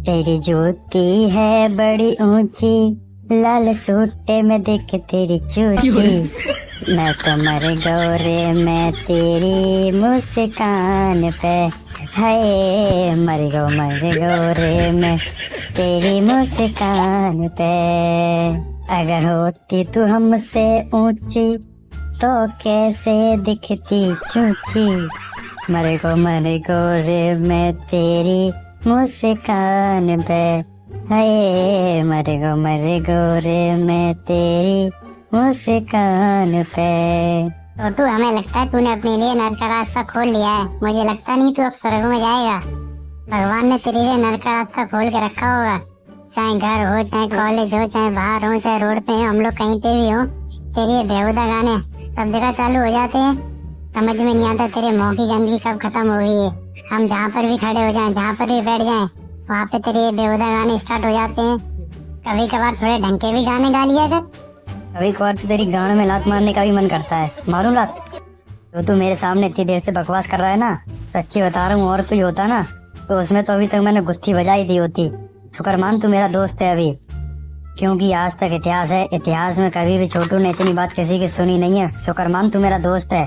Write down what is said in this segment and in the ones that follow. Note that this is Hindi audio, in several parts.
तेरी जूती है बड़ी ऊंची, लाल सूटे में देख तेरी चूची। मैं तो मर गौरे मैं तेरी मुस्कान पे, हाय मर गो रे मैं तेरी मुस्कान पे। अगर होती तू हमसे ऊंची तो कैसे दिखती चूची। मर गो रे मैं तेरी मुस्कान पे, हाय मर गो रे मैं तेरी मुस्कान पे। तो तू हमें लगता है तूने अपने लिए नरक का रास्ता खोल लिया है। मुझे लगता नहीं तू अब स्वर्ग में जाएगा। भगवान ने तेरे लिए नरक का रास्ता खोल के रखा होगा। चाहे घर हो, चाहे कॉलेज हो, चाहे बाहर हो, चाहे रोड पे हो, हम लोग कहीं पे भी हो, तेरे ये बेहुदा गाने सब जगह चालू हो जाते हैं। समझ में नहीं आता तेरे मुंह की गंदगी कब खत्म हो गई है। हम जहाँ पर भी खड़े हो जाएं, जहाँ पर भी बैठ जाएं, वहाँ पे तेरे ये बेहुदा गाने स्टार्ट हो जाते हैं। कभी कभार थोड़े ढंग के भी गाने गा लिया कर। कभी कभार तो तेरी गांड में लात मारने का भी मन करता है। मारूं लात? तो तू मेरे सामने इतनी देर से बकवास कर रहा है ना, सच्ची बता रहा हूँ, और कोई होता ना तो उसमें तो अभी तक मैंने गुत्थी बजाई दी होती। शुक्र मान तू मेरा दोस्त है अभी, क्योंकि आज तक इतिहास है, इतिहास में कभी भी छोटू ने इतनी बात किसी की सुनी नहीं है। शुक्र मान तू मेरा दोस्त है।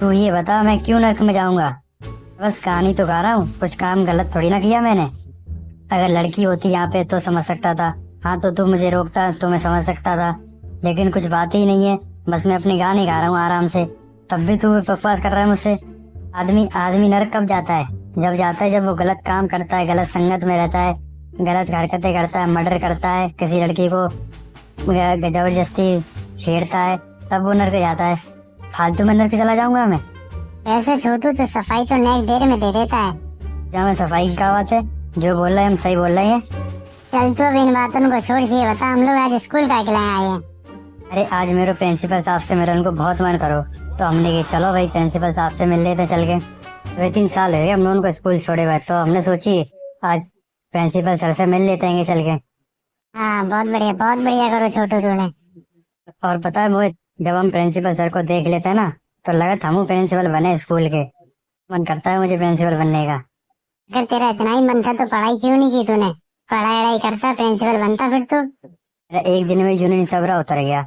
तू ये बता मैं क्यों नरक में जाऊंगा? बस कहानी तो गा रहा हूँ, कुछ काम गलत थोड़ी ना किया मैंने। अगर लड़की होती यहाँ पे तो समझ सकता था, हाँ तो तू मुझे रोकता तो मैं समझ सकता था, लेकिन कुछ बात ही नहीं है। बस मैं अपने गाने गा रहा हूँ आराम से, तब भी तू बकवास कर रहा है मुझसे। आदमी नरक कब जाता है? जब जाता है जब वो गलत काम करता है, गलत संगत में रहता है, गलत हरकतें करता है, मर्डर करता है, किसी लड़की को जबरदस्ती छेड़ता है, तब वो नरक जाता है। फालतू में नरक चला जाऊंगा मैं? वैसे छोटू तो सफाई तो नेक देर में दे देता है। जहाँ में सफाई की क्या बात है? जो बोल रहे हैं हम सही बोल रहे हैं। चल तू अब इन बातों को छोड़, ये बता हम लोग आज स्कूल का खिलाए आए हैं। अरे आज मेरे प्रिंसिपल साहब से मेरा उनको बहुत मन करो, तो हमने कहा चलो भाई प्रिंसिपल साहब से मिल लेते चल के। 2-3 साल हो गए हम लोगों को स्कूल छोड़े हुए, तो हमने सोची आज प्रिंसिपल सर से मिल लेते हैं चल के। हाँ बहुत बढ़िया करो छोटू तूने। और पता है मोहित, जब हम प्रिंसिपल सर को देख लेते हैं ना तो लगा हम प्रिंसिपल बने स्कूल के। मन करता है मुझे प्रिंसिपल बनने का। अगर तेरा इतना ही मन था तो पढ़ाई क्यों नहीं की तूने? पढ़ाई करता, प्रिंसिपल बनता फिर तो। अरे एक दिन में जुनून सबरा उतर गया।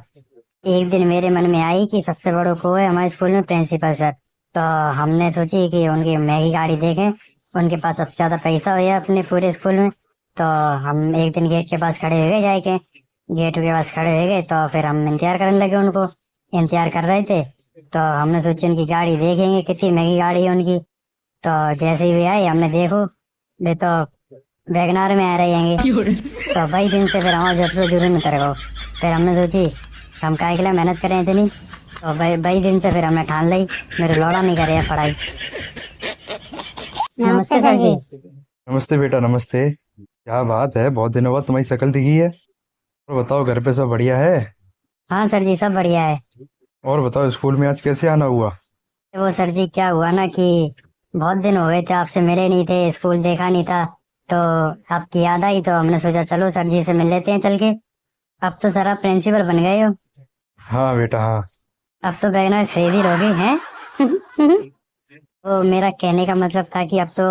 एक दिन मेरे मन में आई कि सबसे बड़ो को है हमारे स्कूल में प्रिंसिपल सर, तो हमने सोची कि उनकी मैगी गाड़ी देखें। उनके पास सबसे ज्यादा पैसा हो अपने पूरे स्कूल में। तो हम एक दिन गेट के पास खड़े हो गए, जाके गेट के पास खड़े हो गए, तो फिर हम इंतजार करने लगे उनको। इंतजार कर रहे थे तो हमने सोची उनकी गाड़ी देखेंगे, कितनी महंगी गाड़ी है उनकी। तो जैसे ही वे आए हमने देखो वे तो वैगनार में आ रहे हैं। तो भाई दिन से फिर हमारे जुर्म में उतर गो। फिर हमने सोची हम काहे के लिए मेहनत करें इतनी। तो भाई दिन से फिर हमने ठान ली मेरे लौड़ा नहीं करे पढ़ाई। नमस्ते सर जी। नमस्ते बेटा, नमस्ते। क्या बात है, बहुत दिनों बाद तुम्हारी शक्ल दिखी है। और बताओ घर पे सब बढ़िया है? हाँ सर जी सब बढ़िया है। और बताओ स्कूल में आज कैसे आना हुआ? वो सर जी क्या हुआ ना कि बहुत दिन हो गए थे आपसे मिले नहीं थे, स्कूल देखा नहीं था, तो आपकी याद आई तो हमने सोचा चलो सर जी से मिल लेते हैं चल के। अब तो सर आप प्रिंसिपल बन गए हो। हाँ बेटा हाँ। अब तो वैगनार खरीद ही लोगे हैं। तो मेरा कहने का मतलब था कि अब तो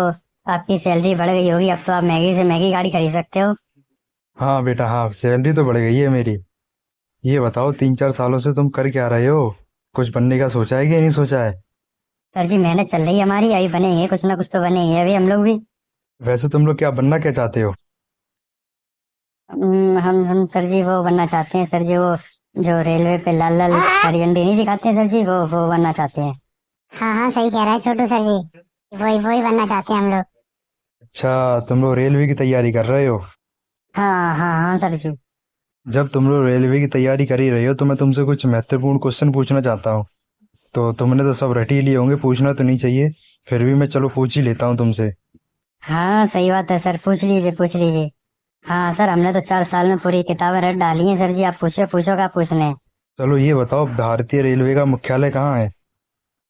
आपकी सैलरी बढ़ गई होगी, अब तो आप मैगी से मैगी गाड़ी खरीद सकते हो। हाँ बेटा हाँ, सैलरी तो बढ़ गई है मेरी। ये बताओ 3-4 सालों से तुम कर क्या रहे हो? कुछ बनने का सोचा है कि नहीं सोचा है? सर जी मेहनत चल रही है हमारी, अभी बनेंगे कुछ ना कुछ तो बनेंगे अभी हम लोग भी। वैसे तुम लोग क्या बनना क्या चाहते हो? हम सर जी वो बनना चाहते हैं सर जी, वो जो रेलवे पे लाल लाल हरी झंडी नहीं दिखाते हैं सर जी, वो बनना चाहते हैं। हाँ सही कह रहा है छोटू सर जी, वही बनना चाहते हैं हम लोग। अच्छा, तुम लोग रेलवे की तैयारी कर रहे हो? हाँ सर जी। जब तुम लोग रेलवे की तैयारी कर ही रहे हो तो मैं तुमसे कुछ महत्वपूर्ण क्वेश्चन पूछना चाहता हूँ। तो तुमने तो सब रट ही लिए होंगे, पूछना तो नहीं चाहिए, फिर भी मैं चलो पूछ ही लेता हूँ तुमसे। हाँ सही बात है सर, पूछ लीजिए। हाँ सर हमने तो 4 साल में पूरी किताबें रट डाली हैं सर जी, आप पूछो क्या पूछने हैं। चलो ये बताओ, भारतीय रेलवे का मुख्यालय कहाँ है?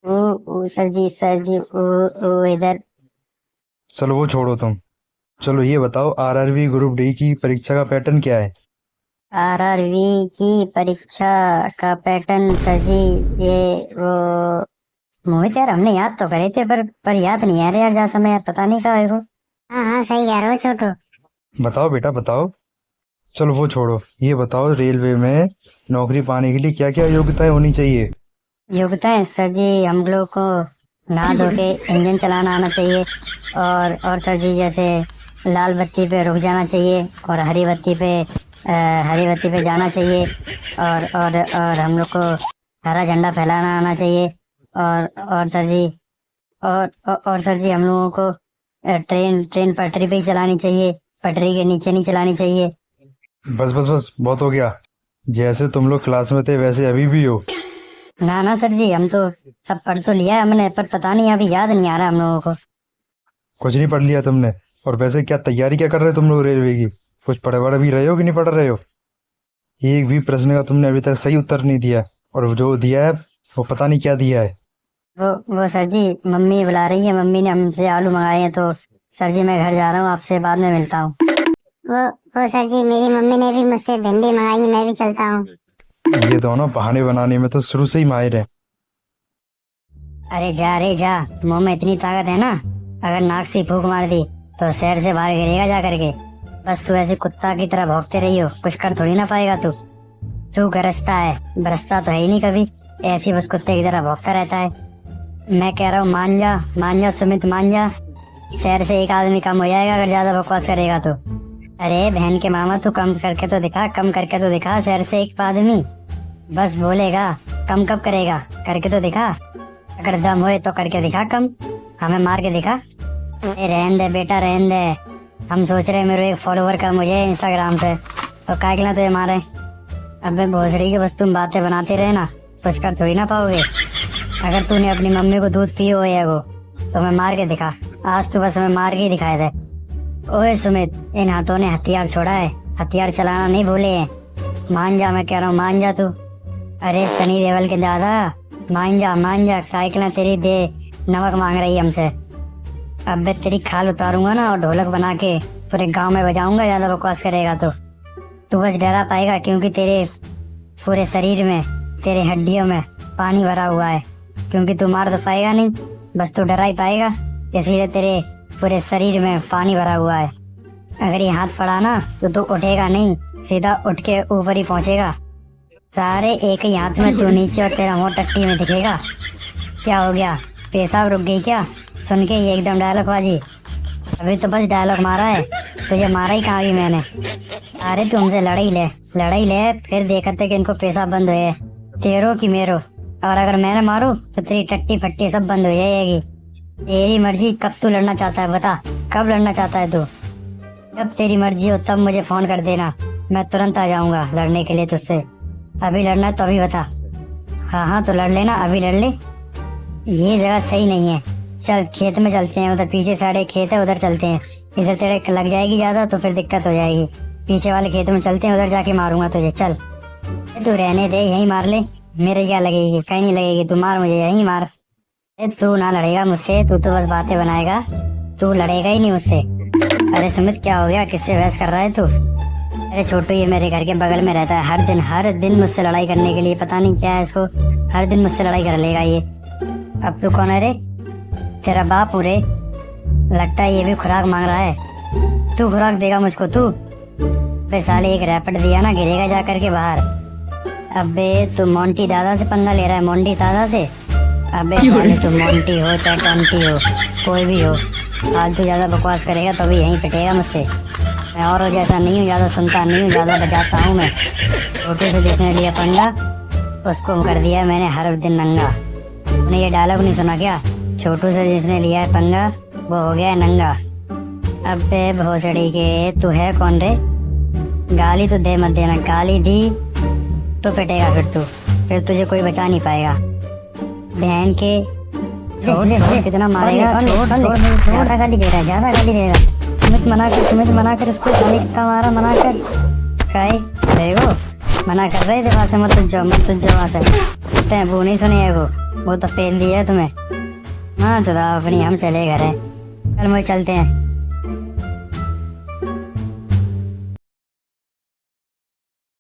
ओ सर जी ओ इधर। चलो वो छोड़ो तुम। चलो ये बताओ, आरआरबी ग्रुप डी की परीक्षा का पैटर्न क्या है? आरआरबी की परीक्षा का पैटर्न सर जी ये वो मोहित यार हमने याद तो करे थे पर याद नहीं आ रहा यार, जा समय यार पता नहीं कहा है वो। हाँ सही कह रहे हो छोटू। बताओ बेटा बताओ। चलो वो छोड़ो, ये बताओ रेलवे में नौकरी पाने के लिए क्या क्या योग्यताएं होनी चाहिए? योग्यताएं सर जी, हम लोग को नहा धो के इंजन चलाना आना चाहिए। और सर जी, जैसे लाल बत्ती पे रुक जाना चाहिए और हरी बत्ती पे जाना चाहिए। और हम लोग को हरा झंडा फहराना आना चाहिए। और सर जी, और सर जी, हम लोगों को ट्रेन पटरी पे ही चलानी चाहिए, पटरी के नीचे नहीं चलानी चाहिए। बस बस बस, बहुत हो गया। जैसे तुम लोग क्लास में थे वैसे अभी भी हो। ना सर जी, हम तो सब पढ़ तो लिया है हमने, पर पता नहीं अभी याद नहीं आ रहा हम लोगों को। कुछ नहीं पढ़ लिया तुमने? और वैसे क्या तैयारी क्या कर रहे हो तुम लोग रेलवे की? कुछ पढ़ वढ़ भी रहे हो कि नहीं पढ़ रहे हो? एक भी प्रश्न का तुमने अभी तक सही उत्तर नहीं दिया, और जो दिया है वो पता नहीं क्या दिया है। वो सर जी, मम्मी बुला रही है, मम्मी ने हमसे आलू मंगाए हैं, तो सर जी मैं घर जा रहा हूँ, आपसे बाद में मिलता हूँ। वो सर जी, मेरी मम्मी ने भी मुझसे भिंडी मंगाई, मैं भी चलता हूँ। ये दोनों बहाने बनाने में तो शुरू से ही माहिर है। अरे जा रे जा, मुंह में इतनी ताकत है ना, अगर नाक से फूंक मार दी तो शहर से बाहर गिरेगा जा करके। बस तू ऐसे कुत्ता की तरह भौंकते रही हो, कुछ कर थोड़ी ना पाएगा तू गरजता है, बरसता तो है ही नहीं कभी, ऐसी बस कुत्ते की तरह भौंकता रहता है। मैं कह रहा हूँ मान जा सुमित, मान जा। शहर से एक आदमी कम हो जाएगा अगर ज्यादा बकवास करेगा तो। अरे बहन के मामा, तू कम करके तो दिखा शहर से एक आदमी। बस बोलेगा, कम कब करेगा, करके तो दिखा। अगर दम होए तो करके दिखा कम, हमें मार के दिखा। रहन दे बेटा, रहन दे। हम सोच रहे मेरे एक फॉलोवर का मुझे इंस्टाग्राम से, तो काय के ना तुझे मारे। अबे भोसड़ी की बस तुम बातें बनाते रहे ना, कुछ कर थोड़ी ना पाओगे। अगर तूने अपनी मम्मी को दूध पियो है वो, तो मैं मार के दिखा। आज तो बस हमें मार के ही दिखाए थे। ओए सुमित, इन हाथों ने हथियार छोड़ा है, हथियार चलाना नहीं भूले हैं। मान जा, मैं कह रहा हूँ मान जा तू। अरे सनी देओल के दादा, मान जा, काय के ना तेरी दे नमक मांग रही है हमसे। अब मैं तेरी खाल उतारूंगा ना और ढोलक बना के पूरे गांव में बजाऊंगा, ज्यादा बकवास करेगा तो। तू बस डरा पाएगा क्योंकि तेरे पूरे शरीर में, तेरे हड्डियों में पानी भरा हुआ है, क्योंकि तू मार तो पाएगा नहीं, बस तू डरा ही पाएगा, इसीलिए तेरे पूरे शरीर में पानी भरा हुआ है। अगर ये हाथ पड़ा ना तो तू उठेगा नहीं, सीधा उठ के ऊपर ही पहुंचेगा। सारे एक ही हाथ में तू नीचे और तेरा मुंह टट्टी में दिखेगा। क्या हो गया, पेशाब रुक गई क्या सुन के ये एकदम डायलॉग बाजी? अभी तो बस डायलॉग मारा है, तुझे मारा ही कहाँ भी मैंने। अरे तू हमसे लड़ाई ले, फिर देखते कि इनको पेशाब बंद हुए, तेरो की मेरो। और अगर मैंने मारू तो तेरी टट्टी फट्टी सब बंद हो जाएगी। तेरी मर्जी, कब तू लड़ना चाहता है बता, कब लड़ना चाहता है तू? जब तेरी मर्जी हो तब मुझे फोन कर देना, मैं तुरंत आ जाऊंगा लड़ने के लिए तुझसे। अभी लड़ना है तो अभी बता। हाँ तो लड़ लेना, अभी लड़ ले। ये जगह सही नहीं है, चल खेत में चलते हैं, उधर पीछे साइड एक खेत है, उधर चलते हैं। इधर तेरे लग जाएगी ज्यादा तो फिर दिक्कत हो जाएगी। पीछे वाले खेत में चलते हैं, उधर जाके मारूंगा तुझे। चल तू रहने दे, यहीं मार ले, मेरे क्या लगेगी, कहीं नहीं लगेगी, तू मार मुझे, यहीं मार। तू ना लड़ेगा मुझसे, तू तो बस बातें बनाएगा, तू लड़ेगा ही नहीं मुझसे। अरे सुमित क्या हो गया, किससे बहस कर रहा है तू? अरे छोटू, ये मेरे घर के बगल में रहता है, हर दिन मुझसे लड़ाई करने के लिए, पता नहीं क्या है इसको, हर दिन मुझसे लड़ाई कर लेगा ये। अब तू कौन है रे? तेरा बाप हूँ रे। लगता है ये भी खुराक मांग रहा है। तू खुराक देगा मुझको तू? अबे साले, एक रैपट दिया ना गिरेगा जा करके बाहर। अबे तू मोंटी दादा से पंगा ले रहा है, मोंटी दादा से? अबे साले, तू मोंटी हो चाहे टंटी हो, कोई भी हो, फालतू ज्यादा बकवास करेगा तो भी यहीं पिटेगा मुझसे। मैं औरों जैसा नहीं हूँ, ज्यादा सुनता नहीं हूँ, ज्यादा बजाता हूँ मैं। छोटे से जिसने लिया पंगा उसको कर दिया मैंने हर दिन नंगा। तूने ये डायलॉग नहीं सुना क्या? छोटू से जिसने लिया है पंगा वो हो गया है नंगा। अबे भोसड़ी के, तू है कौन रे? गाली तो दे मत देना, गाली दी तो पिटेगा फिर तुझे कोई बचा नहीं पाएगा। बहन के छोड़, कितना मारेगा? ज्यादा गाली दे रहा है। सुमित मना कर इसको, गाली कितना मारा, मना कर। काहे देखो, मना कर रहे थे वहां से, मत तुझ जाओ वहां से। कहते हैं वो नहीं सुनी है, वो तो फेल दिया है तुम्हें। हाँ चुदा अपनी, हम चले घर है, कल मुझे चलते हैं।